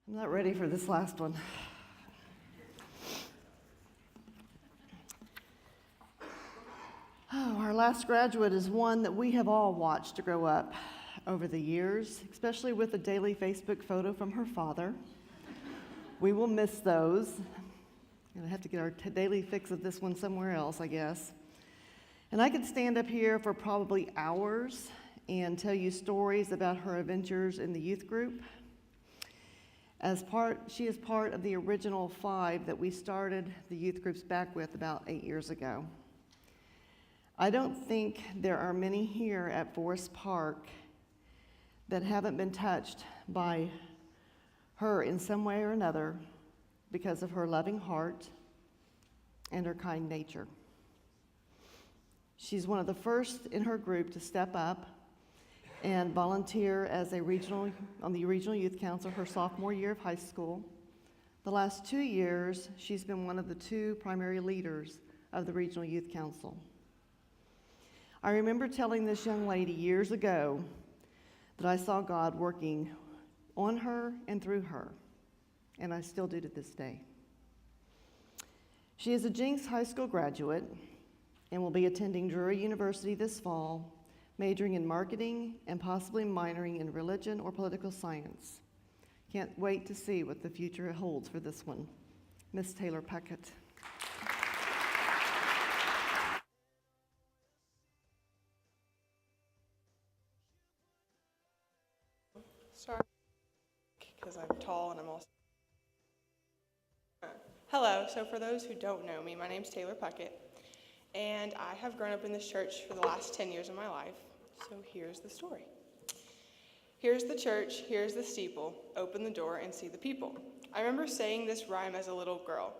I'm not ready for this last one. Oh, our last graduate is one that we have all watched grow up over the years, especially with a daily Facebook photo from her father. We will miss those. Gonna have to get our daily fix of this one somewhere else, I guess. And I could stand up here for probably hours and tell you stories about her adventures in the youth group. She is part of the original 5 that we started the youth groups back with about 8 years ago. I don't think there are many here at Forest Park that haven't been touched by her in some way or another because of her loving heart and her kind nature. She's one of the first in her group to step up and volunteer as on the Regional Youth Council her sophomore year of high school. The last 2 years, she's been one of the 2 primary leaders of the Regional Youth Council. I remember telling this young lady years ago that I saw God working on her and through her, and I still do to this day. She is a Jenks High School graduate and will be attending Drury University this fall, majoring in marketing and possibly minoring in religion or political science. Can't wait to see what the future holds for this one. Miss Taylor Puckett. Sorry, because I'm tall and I'm also... Hello, so for those who don't know me, my name's Taylor Puckett, and I have grown up in this church for the last 10 years of my life, so here's the story. Here's the church, here's the steeple, open the door and see the people. I remember saying this rhyme as a little girl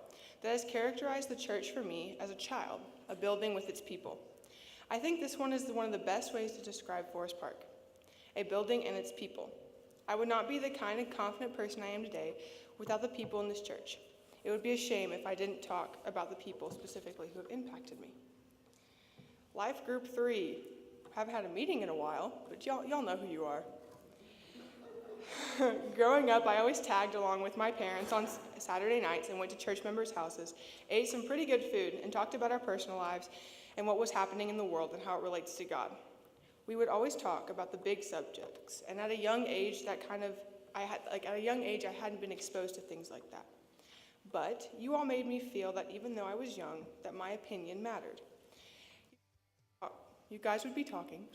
that has characterized the church for me as a child, a building with its people. I think this one is one of the best ways to describe Forest Park, a building and its people. I would not be the kind and confident person I am today without the people in this church. It would be a shame if I didn't talk about the people specifically who have impacted me. Life Group 3. Haven't had a meeting in a while, but y'all know who you are. Growing up, I always tagged along with my parents on Saturday nights and went to church members' houses, ate some pretty good food, and talked about our personal lives and what was happening in the world and how it relates to God. We would always talk about the big subjects, and at a young age, I hadn't been exposed to things like that. But you all made me feel that even though I was young, that my opinion mattered. You guys would be talking,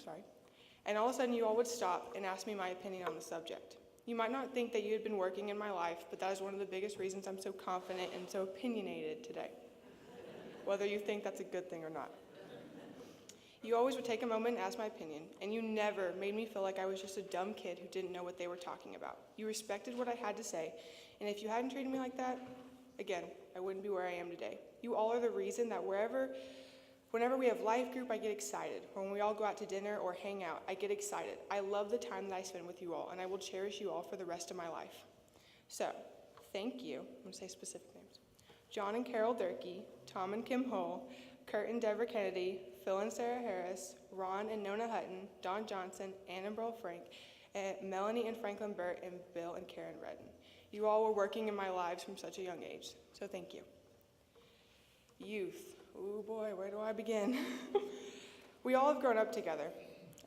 and all of a sudden you all would stop and ask me my opinion on the subject. You might not think that you had been working in my life, but that is one of the biggest reasons I'm so confident and so opinionated today, whether you think that's a good thing or not. You always would take a moment and ask my opinion, and you never made me feel like I was just a dumb kid who didn't know what they were talking about. You respected what I had to say, and if you hadn't treated me like that, again, I wouldn't be where I am today. You all are the reason that whenever we have life group, I get excited. When we all go out to dinner or hang out, I get excited. I love the time that I spend with you all, and I will cherish you all for the rest of my life. So, thank you. I'm going to say specific names. John and Carol Durkee, Tom and Kim Hull, Kurt and Deborah Kennedy, Phil and Sarah Harris, Ron and Nona Hutton, Don Johnson, Ann and Burl Frank, and Melanie and Franklin Burt, and Bill and Karen Redden. You all were working in my lives from such a young age, so thank you. Youth. Oh boy, where do I begin? We all have grown up together.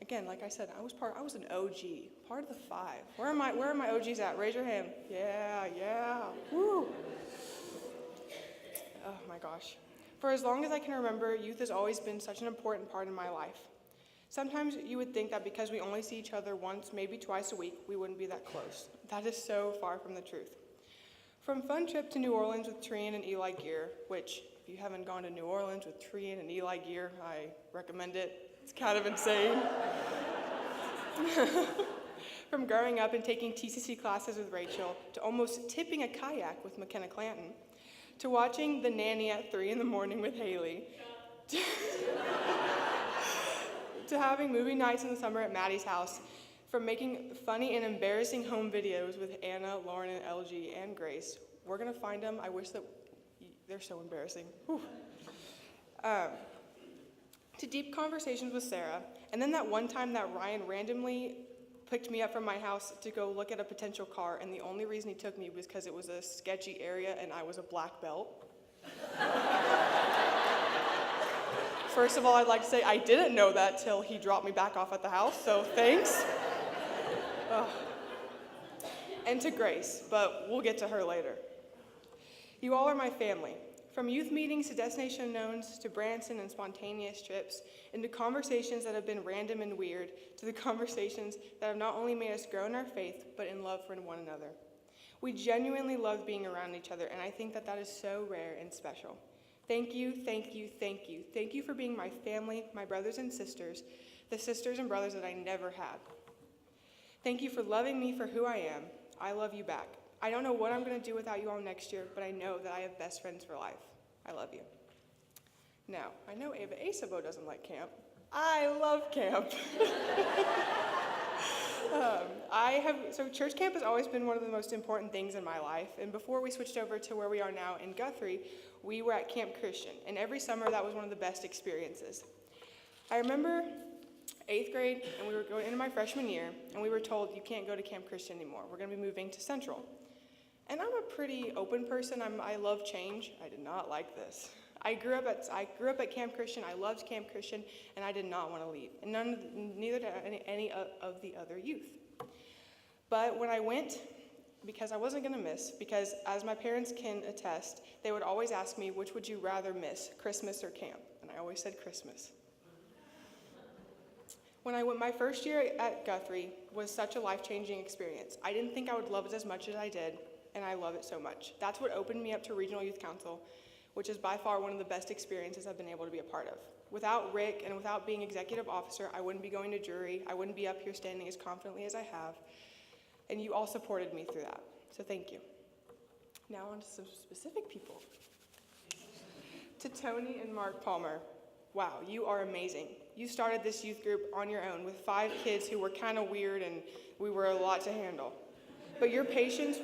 Again, like I said, I was an OG, part of the 5. Where are my OGs at? Raise your hand. Yeah, woo. Oh my gosh. For as long as I can remember, youth has always been such an important part of my life. Sometimes you would think that because we only see each other once, maybe twice a week, we wouldn't be that close. That is so far from the truth. From fun trip to New Orleans with Trian and Eli Gear, which, if you haven't gone to New Orleans with Trian and Eli Gear, I recommend it. It's kind of insane. From growing up and taking TCC classes with Rachel, to almost tipping a kayak with McKenna Clanton, to watching The Nanny at 3 in the morning with Haley, to having movie nights in the summer at Maddie's house, from making funny and embarrassing home videos with Anna, Lauren, and LG, and Grace. We're gonna find them. I wish that they're so embarrassing. To deep conversations with Sarah, and then that one time that Ryan randomly picked me up from my house to go look at a potential car, and the only reason he took me was because it was a sketchy area and I was a black belt. First of all, I'd like to say I didn't know that till he dropped me back off at the house, so thanks. Ugh. And to Grace, but we'll get to her later. You all are my family. From youth meetings to destination unknowns to Branson and spontaneous trips, and to conversations that have been random and weird, to the conversations that have not only made us grow in our faith, but in love for one another. We genuinely love being around each other, and I think that is so rare and special. Thank you, thank you, thank you. Thank you for being my family, my brothers and sisters, the sisters and brothers that I never had. Thank you for loving me for who I am. I love you back. I don't know what I'm going to do without you all next year, but I know that I have best friends for life. I love you. Now, I know Ava Asabo doesn't like camp. I love camp. So church camp has always been one of the most important things in my life, and before we switched over to where we are now in Guthrie, we were at Camp Christian, and every summer that was one of the best experiences. I remember 8th grade, and we were going into my freshman year, and we were told, you can't go to Camp Christian anymore. We're going to be moving to Central. And I'm a pretty open person. I love change. I did not like this. I grew up at Camp Christian. I loved Camp Christian, and I did not want to leave. And neither did any of the other youth. But when I went, because I wasn't going to miss, because as my parents can attest, they would always ask me, which would you rather miss, Christmas or camp? And I always said Christmas. When I went, my first year at Guthrie was such a life-changing experience. I didn't think I would love it as much as I did, and I love it so much. That's what opened me up to Regional Youth Council, which is by far one of the best experiences I've been able to be a part of. Without Rick and without being executive officer, I wouldn't be going to jury. I wouldn't be up here standing as confidently as I have. And you all supported me through that. So thank you. Now on to some specific people. To Tony and Mark Palmer. Wow, you are amazing. You started this youth group on your own with 5 kids who were kind of weird and we were a lot to handle. But your patience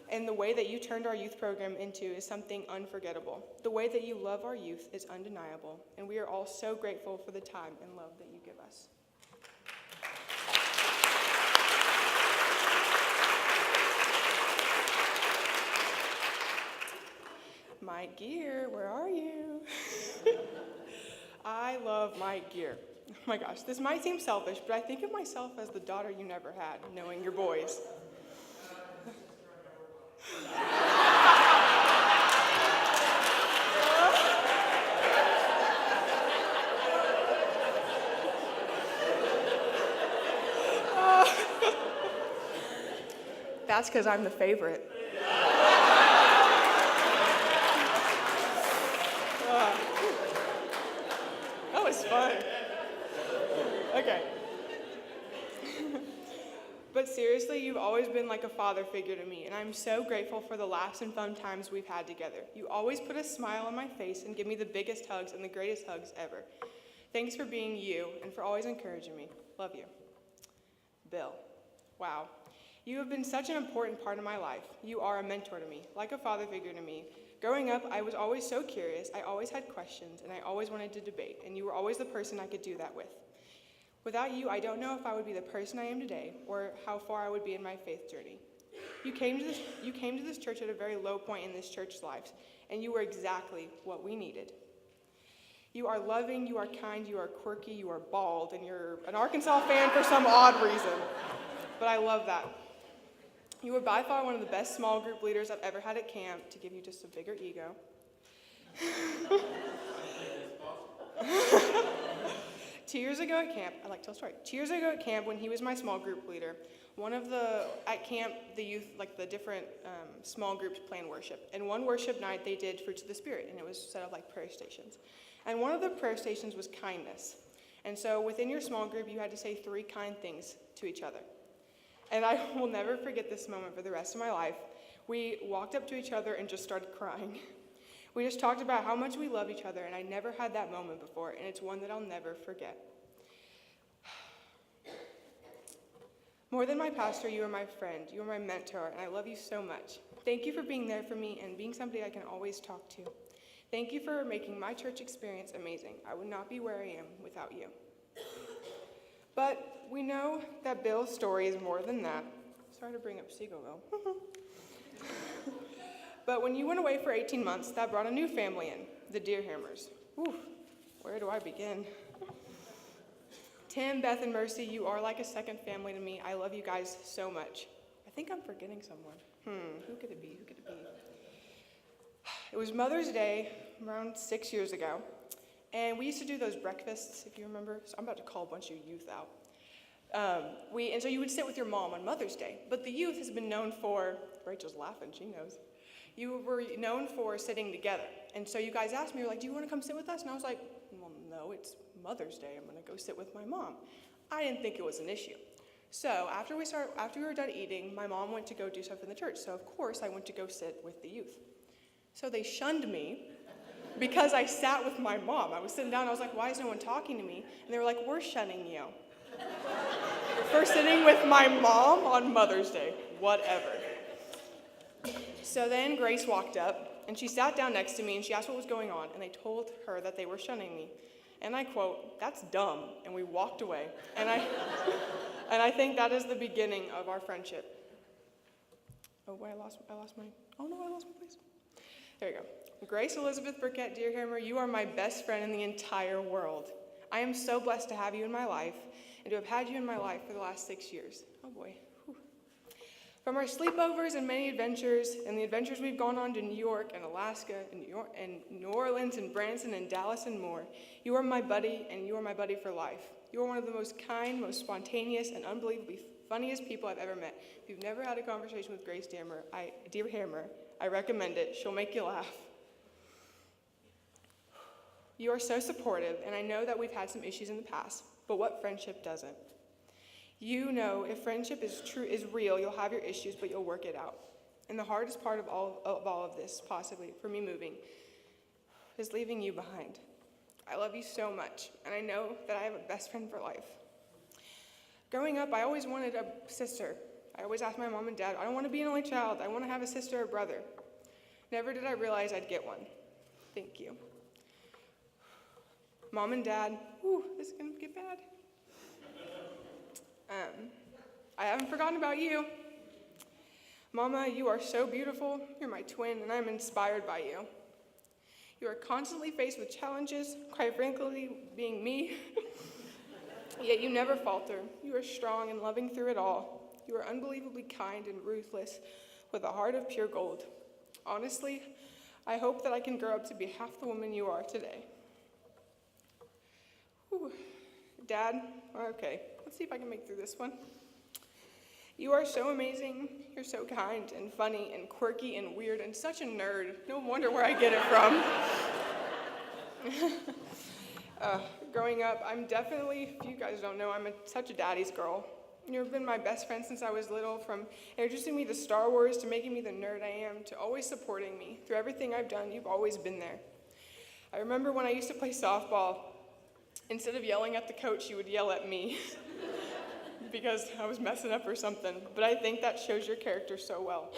and the way that you turned our youth program into is something unforgettable. The way that you love our youth is undeniable, and we are all so grateful for the time and love that you give us. Mike Gear, where are you? I love Mike Gear. Oh my gosh, this might seem selfish, but I think of myself as the daughter you never had, knowing your boys. That's because I'm the favorite. That was fun. Okay. But seriously, you've always been like a father figure to me, and I'm so grateful for the laughs and fun times we've had together. You always put a smile on my face and give me the biggest hugs and the greatest hugs ever. Thanks for being you and for always encouraging me. Love you. Bill. Wow. You have been such an important part of my life. You are a mentor to me, like a father figure to me. Growing up, I was always so curious, I always had questions, and I always wanted to debate, and you were always the person I could do that with. Without you, I don't know if I would be the person I am today, or how far I would be in my faith journey. You came to this church at a very low point in this church's lives, and you were exactly what we needed. You are loving, you are kind, you are quirky, you are bald, and you're an Arkansas fan for some odd reason. But I love that. You were by far one of the best small group leaders I've ever had at camp, to give you just a bigger ego. 2 years ago at camp, I like to tell a story. 2 years ago at camp, when he was my small group leader, at camp, the youth, like the different small groups plan worship. And one worship night they did Fruits of the Spirit, and it was set up like prayer stations. And one of the prayer stations was kindness. And so within your small group, you had to say 3 kind things to each other. And I will never forget this moment for the rest of my life. We walked up to each other and just started crying. We just talked about how much we love each other, and I never had that moment before, and it's one that I'll never forget. More than my pastor, you are my friend. You are my mentor, and I love you so much. Thank you for being there for me and being somebody I can always talk to. Thank you for making my church experience amazing. I would not be where I am without you. But we know that Bill's story is more than that. Sorry to bring up Seagoville. But when you went away for 18 months, that brought a new family in, the Deerhammers. Whew, where do I begin? Tim, Beth, and Mercy, you are like a second family to me. I love you guys so much. I think I'm forgetting someone. Who could it be? Who could it be? It was Mother's Day around 6 years ago, and we used to do those breakfasts, if you remember. So I'm about to call a bunch of youth out. And so you would sit with your mom on Mother's Day, but the youth has been known for, Rachel's laughing, she knows. You were known for sitting together. And so you guys asked me, you're like, do you want to come sit with us? And I was like, well, no, it's Mother's Day. I'm going to go sit with my mom. I didn't think it was an issue. So after we were done eating, my mom went to go do stuff in the church. So of course I went to go sit with the youth. So they shunned me because I sat with my mom. I was sitting down, I was like, why is no one talking to me? And they were like, we're shunning you for sitting with my mom on Mother's Day, whatever. So then Grace walked up, and she sat down next to me, and she asked what was going on, and they told her that they were shunning me. And I quote, "That's dumb," and we walked away. And I think that is the beginning of our friendship. Oh, wait, I lost my place. There you go. Grace Elizabeth Burkett Deerhammer, you are my best friend in the entire world. I am so blessed to have you in my life, and to have had you in my life for the last 6 years. Oh boy. From our sleepovers and many adventures, and the adventures we've gone on to New York and Alaska and New Orleans and Branson and Dallas and more, you are my buddy, and you are my buddy for life. You are one of the most kind, most spontaneous, and unbelievably funniest people I've ever met. If you've never had a conversation with Grace Deerhammer, I recommend it. She'll make you laugh. You are so supportive, and I know that we've had some issues in the past, but what friendship doesn't? You know, if friendship is real, you'll have your issues, but you'll work it out. And the hardest part of all of this, possibly, for me moving, is leaving you behind. I love you so much, and I know that I have a best friend for life. Growing up, I always wanted a sister. I always asked my mom and dad, I don't want to be an only child. I want to have a sister or brother. Never did I realize I'd get one. Thank you. Mom and Dad, this is going to get bad. I haven't forgotten about you. Mama, you are so beautiful. You're my twin, and I'm inspired by you. You are constantly faced with challenges, quite frankly, being me. Yet you never falter. You are strong and loving through it all. You are unbelievably kind and ruthless with a heart of pure gold. Honestly, I hope that I can grow up to be half the woman you are today. Whew. Dad, okay, let's see if I can make through this one. You are so amazing. You're so kind and funny and quirky and weird and such a nerd. No wonder where I get it from. Growing up, I'm definitely, if you guys don't know, I'm such a daddy's girl. You've been my best friend since I was little, from introducing me to Star Wars to making me the nerd I am, to always supporting me. Through everything I've done, you've always been there. I remember when I used to play softball, instead of yelling at the coach, you would yell at me because I was messing up or something. But I think that shows your character so well.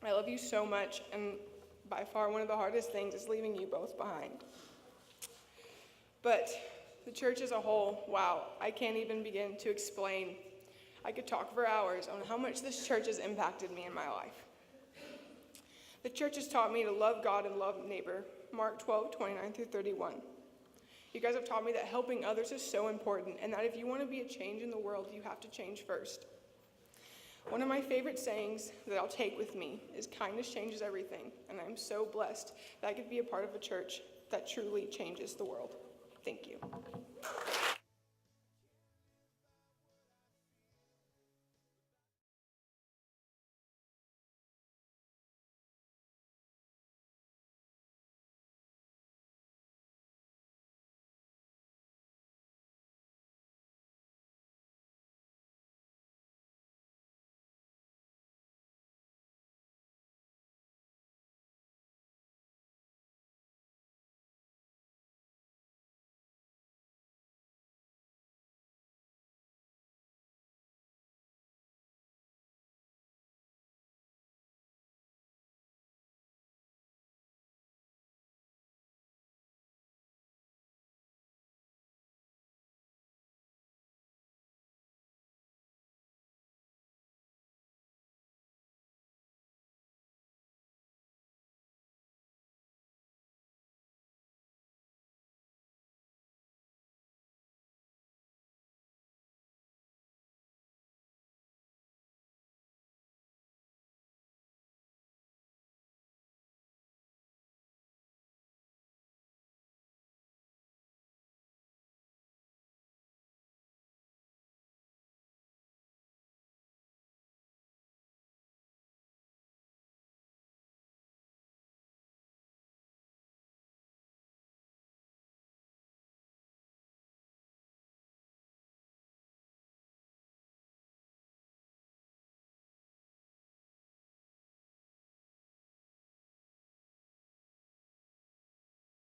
I love you so much, and by far one of the hardest things is leaving you both behind. But the church as a whole, wow, I can't even begin to explain. I could talk for hours on how much this church has impacted me in my life. The church has taught me to love God and love neighbor, Mark 12:29-31. You guys have taught me that helping others is so important, and that if you want to be a change in the world, you have to change first. One of my favorite sayings that I'll take with me is kindness changes everything, and I'm so blessed that I could be a part of a church that truly changes the world. Thank you.